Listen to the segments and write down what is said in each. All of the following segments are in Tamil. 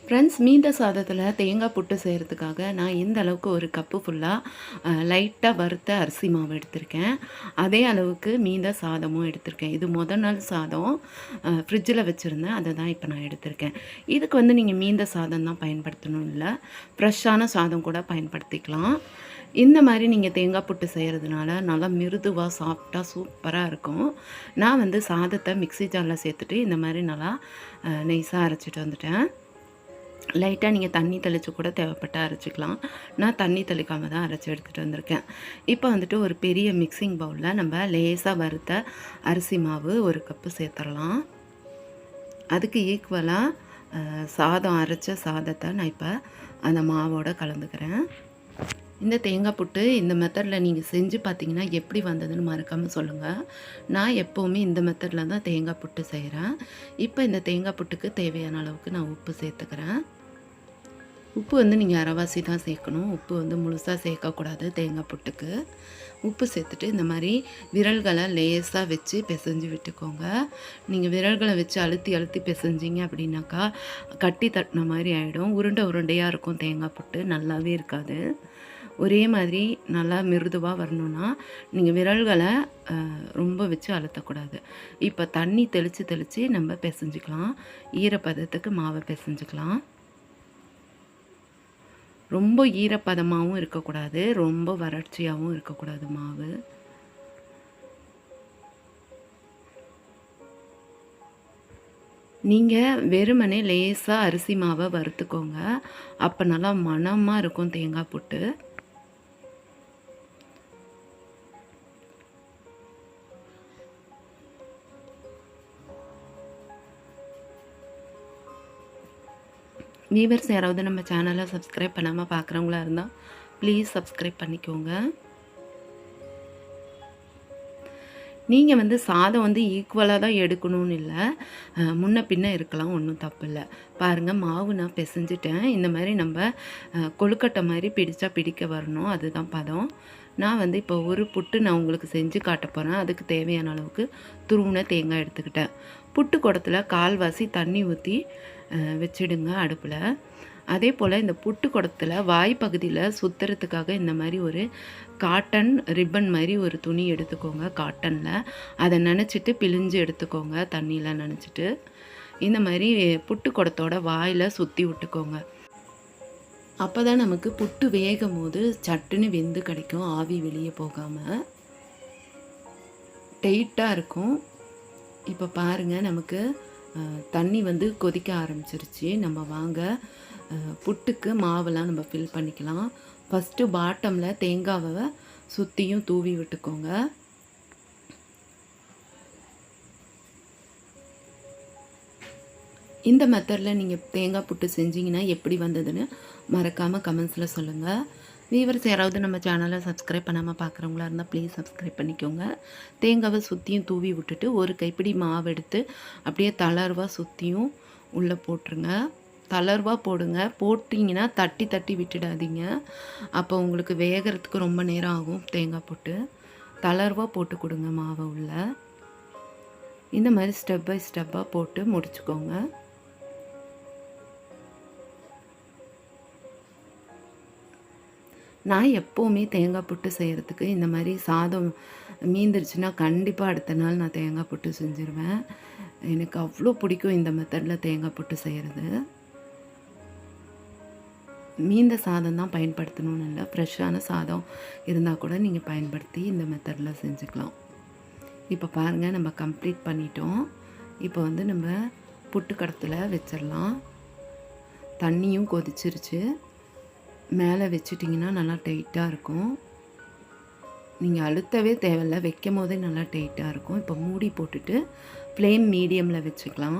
ஃப்ரெண்ட்ஸ், மீந்த சாதத்தில் தேங்காய் புட்டு செய்கிறதுக்காக நான் இந்த அளவுக்கு ஒரு கப்பு ஃபுல்லாக லைட்டாக வறுத்த அரிசி மாவு எடுத்திருக்கேன். அதே அளவுக்கு மீந்த சாதமும் எடுத்திருக்கேன். இது நாள் சாதம் ஃப்ரிட்ஜில் வச்சுருந்தேன். அதை தான் இப்போ நான் எடுத்திருக்கேன். இதுக்கு வந்து நீங்கள் மீந்த சாதம் தான் பயன்படுத்தணும் இல்லை, ஃப்ரெஷ்ஷான சாதம் கூட பயன்படுத்திக்கலாம். இந்த மாதிரி நீங்கள் தேங்காய் புட்டு செய்கிறதுனால நல்லா மிருதுவாக சாஃப்டாக சூப்பராக இருக்கும். நான் வந்து சாதத்தை மிக்ஸி ஜாரில் சேர்த்துட்டு இந்த மாதிரி நல்லா நைஸாக அரைச்சிட்டு வந்துட்டேன். லைட்டாக நீங்கள் தண்ணி தெளித்து கூட தேவைப்பட்டால் அரைச்சிக்கலாம். நான் தண்ணி தெளிக்காமல் தான் அரைச்சி எடுத்துகிட்டு வந்திருக்கேன். இப்போ வந்துட்டு ஒரு பெரிய மிக்சிங் பவுலில் நம்ம லேசாக வறுத்த அரிசி மாவு ஒரு கப்பு சேர்த்துடலாம். அதுக்கு ஈக்குவலாக சாதம் அரைச்ச சாதத்தை நான் இப்போ அந்த மாவோடு கலந்துக்கிறேன். இந்த தேங்காய் புட்டு இந்த மெத்தடில் நீங்கள் செஞ்சு பார்த்தீங்கன்னா எப்படி வந்ததுன்னு மறக்காமல் சொல்லுங்கள். நான் எப்போவுமே இந்த மெத்தடில் தான் தேங்காய் புட்டு செய்கிறேன். இப்போ இந்த தேங்காய் புட்டுக்கு தேவையான அளவுக்கு நான் உப்பு சேர்த்துக்கிறேன். உப்பு வந்து நீங்கள் அரைவாசி தான் சேர்க்கணும். உப்பு வந்து முழுசாக சேர்க்கக்கூடாது தேங்காய் புட்டுக்கு. உப்பு சேர்த்துட்டு இந்த மாதிரி விரல்களை லேசாக வச்சு பிசைஞ்சு விட்டுக்கோங்க. நீங்கள் விரல்களை வச்சு அழுத்தி அழுத்தி பிசைஞ்சிங்க அப்படின்னாக்கா கட்டி தட்டின மாதிரி ஆகிடும். உருண்டையாக இருக்கும் தேங்காய் புட்டு, நல்லாவே இருக்காது. ஒரே மாதிரி நல்லா மிருதுவாக வரணுன்னா நீங்கள் விரல்களை ரொம்ப வச்சு அழுத்தக்கூடாது. இப்போ தண்ணி தெளித்து நம்ம பிசைஞ்சிக்கலாம். ஈரப்பதத்துக்கு மாவை பிசைஞ்சிக்கலாம். ரொம்ப ஈரப்பதமாகவும் இருக்கக்கூடாது, ரொம்ப வறட்சியாகவும் இருக்கக்கூடாது மாவு. நீங்கள் வெறுமனே லேசாக அரிசி மாவை வறுத்துக்கோங்க. அப்போ நல்லா மணமாக இருக்கும் தேங்காய் புட்டு. வியூவர்ஸ் யாராவது நம்ம சேனலை சப்ஸ்கிரைப் பண்ணாமல் பார்க்குறவங்களா இருந்தால் ப்ளீஸ் சப்ஸ்கிரைப் பண்ணிக்கோங்க. நீங்கள் வந்து சாதம் வந்து ஈக்குவலாக தான் எடுக்கணும்னு இல்லை, முன்ன பின்ன இருக்கலாம், ஒன்றும் தப்பு இல்லை. பாருங்கள், மாவு நான் பிசைஞ்சிட்டேன். இந்த மாதிரி நம்ம கொழுக்கட்டை மாதிரி பிடிக்க வரணும், அதுதான் பதம். நான் வந்து இப்போ ஒரு புட்டு நான் உங்களுக்கு செஞ்சு காட்ட போகிறேன். அதுக்கு தேவையான அளவுக்கு துருவின தேங்காய் எடுத்துக்கிட்டேன். புட்டு குடத்தில் கால்வாசி தண்ணி ஊற்றி வச்சிடுங்க அடுப்பில். அதே போல் இந்த புட்டு குடத்தில் வாய்ப்பகுதியில் சுற்றுறதுக்காக இந்த மாதிரி ஒரு காட்டன் ரிப்பன் மாதிரி ஒரு துணி எடுத்துக்கோங்க. காட்டனில் அதை நனைச்சிட்டு பிழிஞ்சு எடுத்துக்கோங்க. தண்ணியில் நனைச்சிட்டு இந்த மாதிரி புட்டு குடத்தோட வாயில் சுற்றி விட்டுக்கோங்க. அப்போ தான் நமக்கு புட்டு வேகும் போது சட்டுன்னு வெந்து கிடைக்கும், ஆவி வெளியே போகாமல் டைட்டாக இருக்கும். இப்போ பாருங்கள், நமக்கு தண்ணி வந்து கொதிக்க ஆரம்பிச்சிருச்சு. நம்ம வாங்க புட்டுக்கு மாவெல்லாம் நம்ம ஃபில் பண்ணிக்கலாம். ஃபஸ்ட்டு பாட்டமில் தேங்காவை சுற்றியும் தூவி விட்டுக்கோங்க. இந்த மெத்தடில் நீங்கள் தேங்காய் புட்டு செஞ்சிங்கன்னா எப்படி வந்ததுன்னு மறக்காமல் கமெண்ட்ஸில் சொல்லுங்கள். வியூவர்ஸ் யாராவது நம்ம சேனலை சப்ஸ்கிரைப் பண்ணாமல் பார்க்குறவங்களா இருந்தால் ப்ளீஸ் சப்ஸ்கிரைப் பண்ணிக்கோங்க. தேங்காவை சுற்றியும் தூவி விட்டுட்டு ஒரு கைப்பிடி மாவு எடுத்து அப்படியே தளர்வாக சுற்றியும் உள்ளே போட்டுருங்க. தளர்வாக போடுங்க. போட்டிங்கன்னா தட்டி தட்டி விட்டுடாதீங்க, அப்போ உங்களுக்கு வேகிறதுக்கு ரொம்ப நேரம் ஆகும். தேங்காய் போட்டு தளர்வாக போட்டு கொடுங்க மாவை உள்ள. இந்த மாதிரி ஸ்டெப் பை ஸ்டெப்பாக போட்டு முடிச்சுக்கோங்க. நான் எப்போவுமே தேங்காய் புட்டு செய்கிறதுக்கு இந்த மாதிரி சாதம் மீந்துருச்சுன்னா கண்டிப்பாக அடுத்த நாள் நான் தேங்காய் புட்டு செஞ்சுருவேன். எனக்கு அவ்வளோ பிடிக்கும் இந்த மெத்தடில் தேங்காய் புட்டு செய்கிறது. மீந்த சாதம் தான் பயன்படுத்தணும்னு இல்லை, ஃப்ரெஷ்ஷான சாதம் இருந்தால் கூட நீங்கள் பயன்படுத்தி இந்த மெத்தடில் செஞ்சுக்கலாம். இப்போ பாருங்கள், நம்ம கம்ப்ளீட் பண்ணிட்டோம். இப்போ வந்து நம்ம புட்டு கடத்தில் வச்சிடலாம். தண்ணியும் கொதிச்சிருச்சு. மேலே வச்சிட்டிங்கன்னா நல்லா டைட்டாக இருக்கும். நீங்கள் அழுத்தவே தேவையில்லை, வைக்கும் போதே நல்லா டைட்டாக இருக்கும். இப்போ மூடி போட்டுட்டு ஃப்ளேம் மீடியமில் வச்சுக்கலாம்.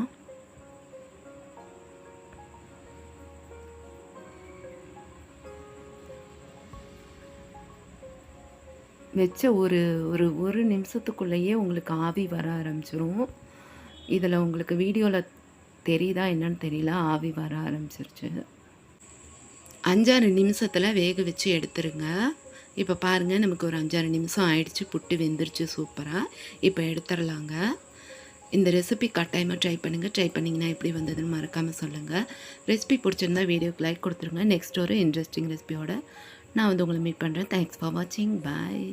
வச்ச ஒரு ஒரு 1 நிமிஷத்துக்குள்ளேயே உங்களுக்கு ஆவி வர ஆரம்பிச்சுரும். இதில உங்களுக்கு வீடியோல தெரியுதா என்னன்னு தெரியல. ஆவி வர ஆரம்பிச்சிருச்சு. 5, 6 நிமிஷத்துல வேக வச்சு எடுத்துருங்க. இப்ப பாருங்க நமக்கு ஒரு 5, 6 நிமிஷம் ஆயிடுச்சு. புட்டு வெந்துருச்சு சூப்பரா. இப்ப எடுத்துறலாங்க. இந்த ரெசிபி கட்டாயமா ட்ரை பண்ணுங்க. ட்ரை பண்ணீங்கன்னா எப்படி வந்ததுன்னு மறக்காம சொல்லுங்க. ரெசிபி பிடிச்சிருந்தா வீடியோக்கு லைக் குடுத்துருங்க. நெக்ஸ்ட் ஒரு இன்ட்ரஸ்டிங் ரெசிபியோட நான் வந்து உங்கள மீட் பண்றேன். தேங்க்ஸ் ஃபார் வாட்சிங். பாய்.